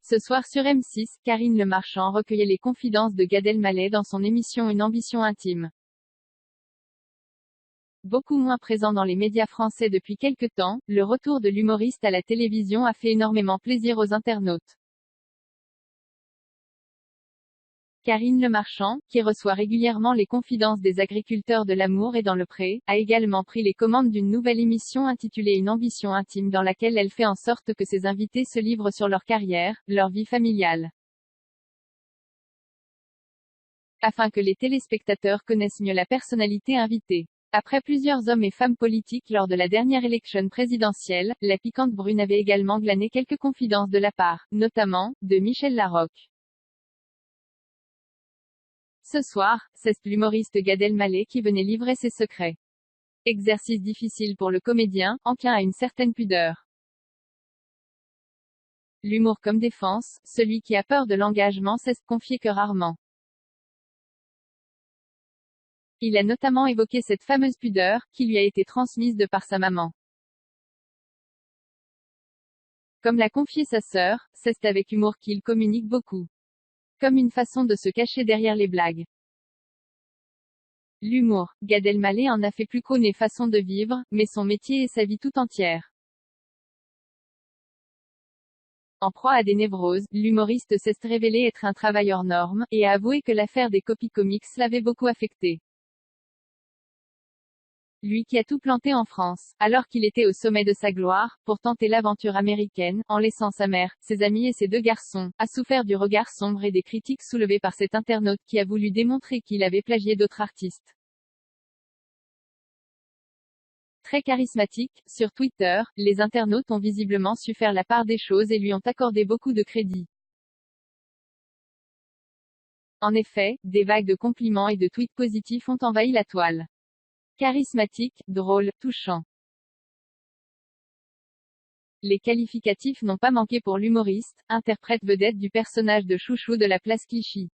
Ce soir sur M6, Karine Le Marchand recueillait les confidences de Gad Elmaleh dans son émission Une ambition intime. Beaucoup moins présent dans les médias français depuis quelque temps, le retour de l'humoriste à la télévision a fait énormément plaisir aux internautes. Karine Le Marchand, qui reçoit régulièrement les confidences des agriculteurs de l'Amour et dans le Pré, a également pris les commandes d'une nouvelle émission intitulée Une ambition intime dans laquelle elle fait en sorte que ses invités se livrent sur leur carrière, leur vie familiale. Afin que les téléspectateurs connaissent mieux la personnalité invitée. Après plusieurs hommes et femmes politiques lors de la dernière élection présidentielle, la piquante brune avait également glané quelques confidences de la part, notamment, de Michel Larocque. Ce soir, c'est l'humoriste Gad Elmaleh qui venait livrer ses secrets. Exercice difficile pour le comédien, enclin à une certaine pudeur. L'humour comme défense, celui qui a peur de l'engagement sait se confier que rarement. Il a notamment évoqué cette fameuse pudeur, qui lui a été transmise de par sa maman. Comme l'a confié sa sœur, c'est avec humour qu'il communique beaucoup. Comme une façon de se cacher derrière les blagues. L'humour, Gad Elmaleh en a fait plus qu'une façon de vivre, mais son métier et sa vie tout entière. En proie à des névroses, l'humoriste s'est révélé être un travailleur norme, et a avoué que l'affaire des copies comics l'avait beaucoup affecté. Lui qui a tout planté en France, alors qu'il était au sommet de sa gloire, pour tenter l'aventure américaine, en laissant sa mère, ses amis et ses 2 garçons, a souffert du regard sombre et des critiques soulevées par cet internaute qui a voulu démontrer qu'il avait plagié d'autres artistes. Très charismatique, sur Twitter, les internautes ont visiblement su faire la part des choses et lui ont accordé beaucoup de crédit. En effet, des vagues de compliments et de tweets positifs ont envahi la toile. Charismatique, drôle, touchant. Les qualificatifs n'ont pas manqué pour l'humoriste, interprète vedette du personnage de Chouchou de la place Clichy.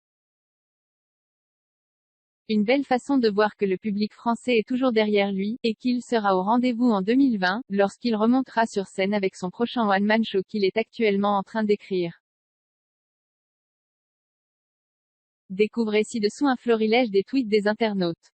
Une belle façon de voir que le public français est toujours derrière lui, et qu'il sera au rendez-vous en 2020, lorsqu'il remontera sur scène avec son prochain one-man show qu'il est actuellement en train d'écrire. Découvrez ci-dessous un florilège des tweets des internautes.